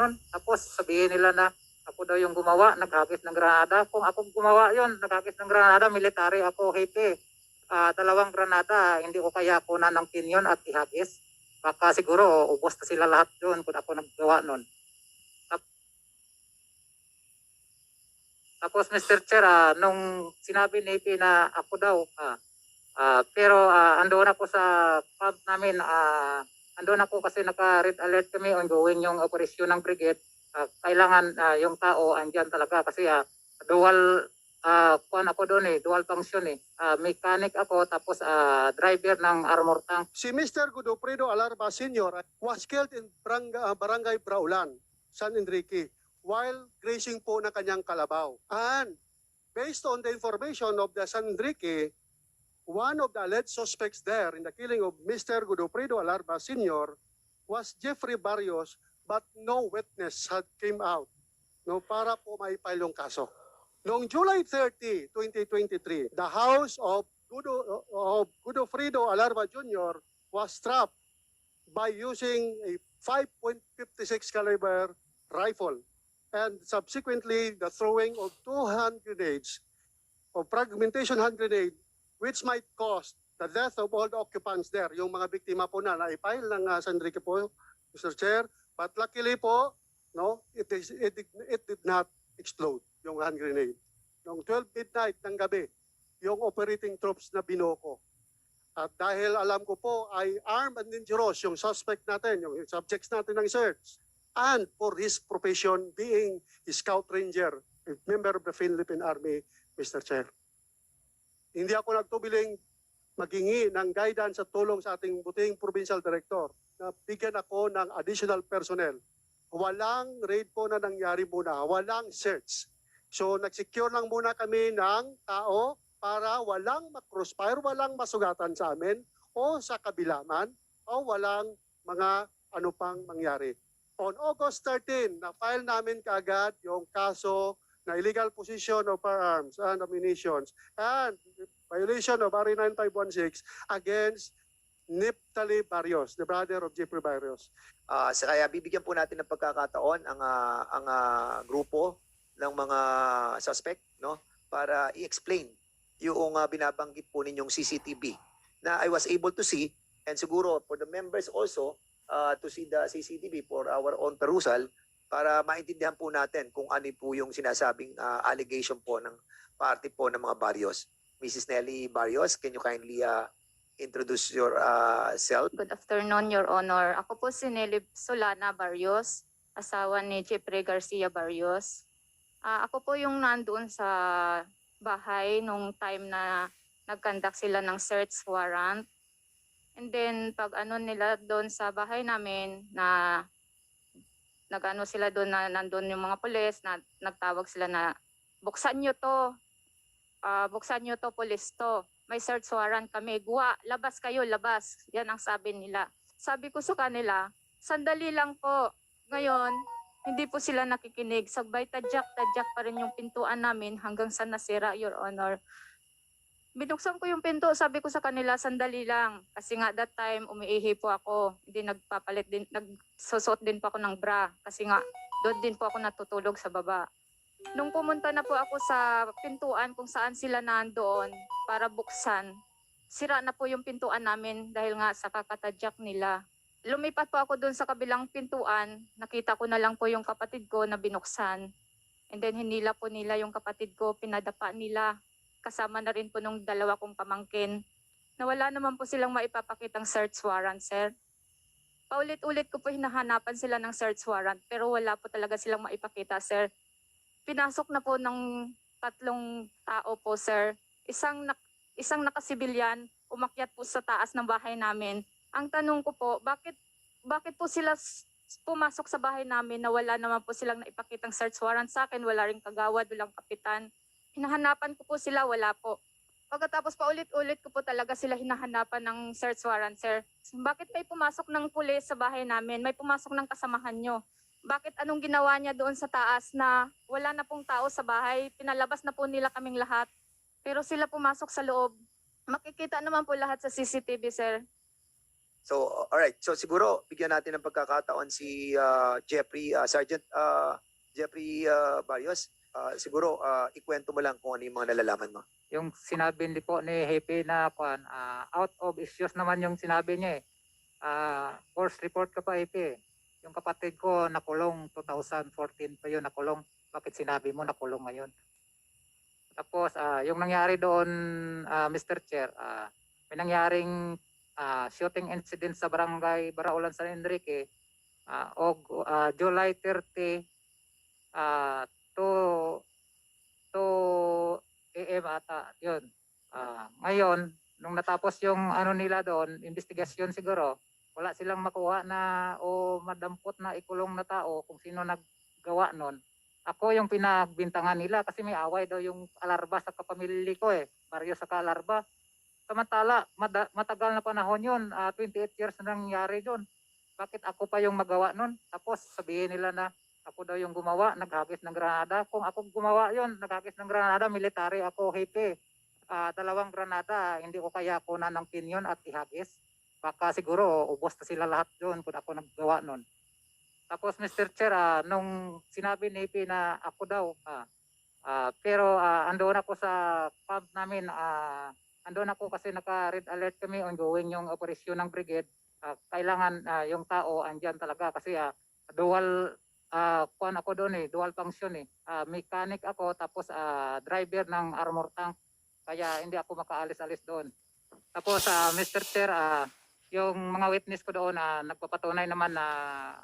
nun. Tapos sabihin nila na ako daw yung gumawa, naghagis ng granada. Kung ako gumawa yon, naghagis ng granada, military ako, hete. Dalawang granada, hindi ko kaya kunan ng pinyon at ihagis. Baka siguro ubos na sila lahat doon kung ako naggawa nun. Tapos Mr. Chair, nung sinabi ni AP na ako daw, pero andoon ako sa pub namin, andoon ako kasi naka-red alert kami ongoing yung operasyon ng brigade. Kailangan yung tao andyan talaga kasi dual kuan ako doon dual function mechanic ako tapos driver ng armor tank. Si Mr. Godofredo Alarba Sr. was killed in Barangay Braulan, San Enrique, while grazing po ng kanyang kalabaw. And based on the information of the San Enrique, one of the alleged suspects there in the killing of Mr. Godofredo Alarba Sr. was Jeffrey Barrios, but no witness had came out para po maipile yung kaso. Noong July 30, 2023, the house of Godofredo Alarba Jr. was trapped by using a 5.56 caliber rifle and subsequently the throwing of 2 hand grenades of fragmentation hand grenade which might cause the death of all the occupants there. Yung mga biktima po na naipile ng San Enrique po, Mr. Chair. But luckily po, it did not explode yung hand grenade. Noong 12 midnight ng gabi, yung operating troops na binoko. At dahil alam ko po ay armed and dangerous yung suspect natin, yung subjects natin ng search. And for his profession being a scout ranger, a member of the Philippine Army, Mr. Chair. Hindi ako nagtubiling maghingi ng guidance at tulong sa ating buting provincial director na bigyan ako ng additional personnel. Walang raid po na nangyari muna, walang search. So nagsecure lang muna kami ng tao para walang crossfire, walang masugatan sa amin o sa kabilaman o walang mga ano pang mangyari. On August 13, na-file namin kaagad yung kaso na illegal possession of firearms and ammunitions and violation of RA 9516 against Neptali Barrios, the brother of Jeffrey Barrios. Kaya bibigyan po natin ng pagkakataon ang grupo ng mga suspect para i-explain yung binabanggit po ninyong CCTV na I was able to see, and siguro for the members also to see the CCTV for our own perusal para maintindihan po natin kung ano po yung sinasabing allegation po ng party po ng mga Barrios. Mrs. Nelly Barrios, can you kindly introduce yourself? Good afternoon, Your Honor. Ako po si Nelly Solana Barrios, asawa ni Jeffrey Garcia Barrios. Ako po yung nandoon sa bahay nung time na nag-conduct sila ng search warrant. And then pag nila doon sa bahay namin na nag-ano sila doon na nandoon yung mga pulis na nagtawag sila na buksan nyo to, pulis to. May search warrant kami. Guwa, labas kayo, labas. Yan ang sabi nila. Sabi ko sa kanila, sandali lang po. Ngayon, hindi po sila nakikinig. Sagbay tadyak pa rin yung pintuan namin hanggang sa nasira, Your Honor. Binuksan ko yung pinto, sabi ko sa kanila, sandali lang. Kasi nga that time, umiihi po ako. Hindi nagsusot din po ako ng bra. Kasi nga, doon din po ako natutulog sa baba. Nung pumunta na po ako sa pintuan kung saan sila nandoon para buksan, sira na po yung pintuan namin dahil nga sa kakatadyak nila. Lumipat po ako doon sa kabilang pintuan, nakita ko na lang po yung kapatid ko na binuksan. And then hinila po nila yung kapatid ko, pinadapa nila. Kasama na rin po nung dalawa kong pamangkin. Na wala naman po silang maipapakitang search warrant, sir. Paulit-ulit ko po hinahanapan sila ng search warrant pero wala po talaga silang maipakita, sir. Pinasok na po ng 3 tao po, sir. Isang nakasibilyan, umakyat po sa taas ng bahay namin. Ang tanong ko po, bakit po sila pumasok sa bahay namin na wala naman po silang naipakitang search warrant sa akin, wala ring kagawad, walang kapitan. Hinahanapan ko po sila, wala po. Pagkatapos paulit-ulit ko po talaga sila hinahanapan ng search warrant, sir. Bakit may pumasok ng pulis sa bahay namin? May pumasok ng kasamahan nyo. Bakit anong ginawa niya doon sa taas na wala na pong tao sa bahay? Pinalabas na po nila kaming lahat. Pero sila pumasok sa loob. Makikita naman po lahat sa CCTV, sir. So, alright. So siguro, bigyan natin ng pagkakataon si Jeffrey, Sergeant Jeffrey Barrios. Siguro, ikwento mo lang kung ano yung mga nalalaman mo. Yung sinabi ni po ni Hepe na out of issues naman yung sinabi niya eh. Force report ka pa Hepe. Yung kapatid ko nakulong 2014 pa yun nakulong. Bakit sinabi mo nakulong ngayon? Tapos yung nangyari doon Mr. Chair, may nangyaring shooting incident sa barangay Baraulan San Enrique July 30 to AM ata yun. Ngayon nung natapos yung ano nila doon, investigasyon siguro, wala silang makuha na o madampot na ikulong na tao kung sino naggawa nun. Ako yung pinagbintangan nila kasi may away daw yung Alarba sa kapamilya ko eh. Baryo sa Alarba. Samantala, matagal na panahon yun. 28 years na nangyari doon. Bakit ako pa yung magawa nun? Tapos sabihin nila na ako daw yung gumawa, naghagis ng granada. Kung ako gumawa yun, naghagis ng granada, military ako, Hepe. 2 granada, hindi ko kaya kunan ng pinyon at ihagis. Baka siguro ubos na sila lahat doon kung ako naggawa nun. Tapos Mr. Chair, nung sinabi ni Hepe na ako daw, pero andoon ako sa pub namin, andoon ako kasi naka-red alert kami ongoing yung operasyon ng brigade. Kailangan yung tao andyan talaga kasi dual kuan ako doon eh, dual function eh. Mechanic ako tapos driver ng armor tank. Kaya hindi ako makaalis-alis doon. Tapos Mr. Chair, yung mga witness ko doon nagpapatunay naman na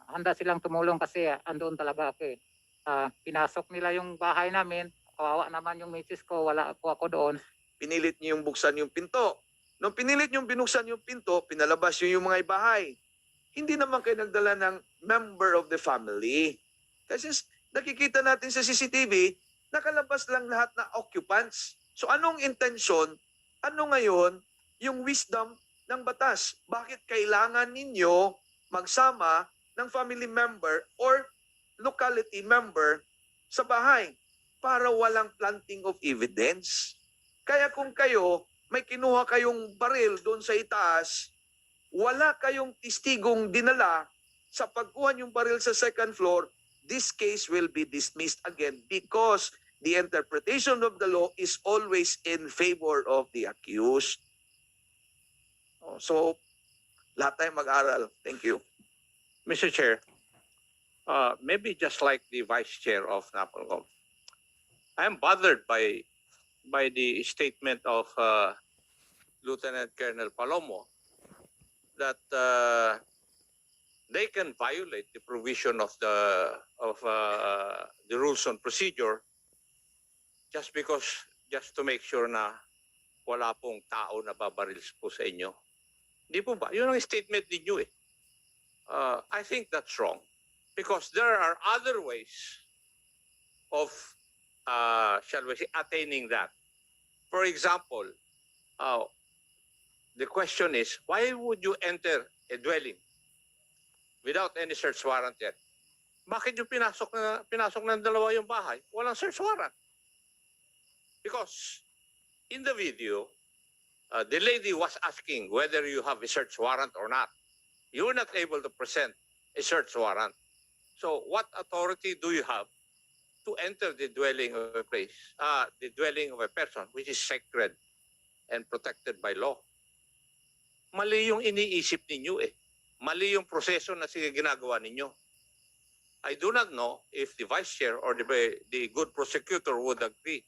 handa silang tumulong kasi andoon talaga ako eh. Pinasok nila yung bahay namin, kawawa naman yung misis ko, wala ako doon. Pinilit niyo yung buksan yung pinto. Nung pinilit niyo binuksan yung pinto, pinalabas niyo yung mga bahay. Hindi naman kayo nagdala ng member of the family. Kasi nakikita natin sa CCTV, nakalabas lang lahat na occupants. So anong intensyon? Ano ngayon yung wisdom ng batas? Bakit kailangan ninyo magsama ng family member or locality member sa bahay para walang planting of evidence? Kaya kung kayo, may kinuha kayong baril doon sa itaas, wala kayong testigong dinala sa pagkuha yung baril sa second floor, this case will be dismissed again because the interpretation of the law is always in favor of the accused. So, lahat tayo mag-aral. Thank you. Mr. Chair, maybe just like the Vice Chair of NAPOLCOM, I am bothered by the statement of Lieutenant Colonel Palomo that they can violate the provision of the rules on procedure just to make sure na wala pong tao na babaril po sa inyo. Di po ba? Yun ang statement ninyo eh. I think that's wrong because there are other ways of, shall we say, attaining that. For example, the question is, why would you enter a dwelling without any search warrant yet? Bakit yung pinasok ng dalawa yung bahay? Walang search warrant. Because in the video, the lady was asking whether you have a search warrant or not. You were not able to present a search warrant. So what authority do you have to enter the dwelling of a place, the dwelling of a person, which is sacred and protected by law? Mali yung iniisip ninyo eh. Mali yung proseso na ginagawa ninyo. I do not know if the Vice Chair or the good prosecutor would agree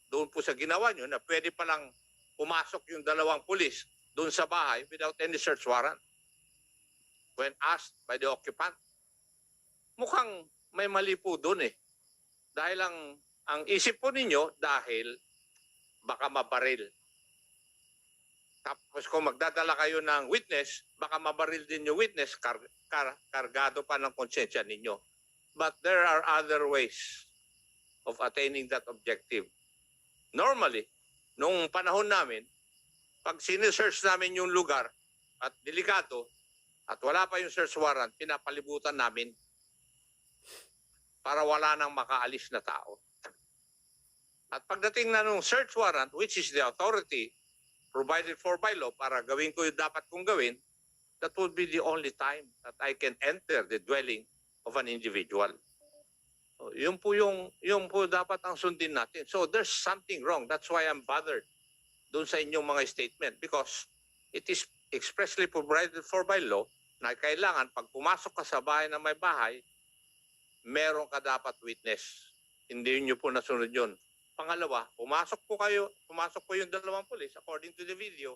doon po sa ginawa nyo na pwede palang pumasok yung dalawang pulis doon sa bahay without any search warrant when asked by the occupant. Mukhang may mali po doon eh. Dahil ang isip po ninyo dahil baka mabaril. Tapos kung magdadala kayo ng witness, baka mabaril din yung witness, kargado pa ng konsensya ninyo. But there are other ways of attaining that objective. Normally, nung panahon namin, pag sinesearch namin yung lugar at delikado at wala pa yung search warrant, pinapalibutan namin para wala nang makaalis na tao. At pagdating na nung search warrant, which is the authority provided for by law para gawin ko yung dapat kong gawin, that would be the only time that I can enter the dwelling of an individual. So, yun po dapat ang sundin natin. So there's something wrong. That's why I'm bothered doon sa inyong mga statement because it is expressly provided for by law na kailangan pag pumasok ka sa bahay na may bahay, meron ka dapat witness. Hindi nyo po nasunod yun. Pangalawa, pumasok po yung dalawang pulis according to the video,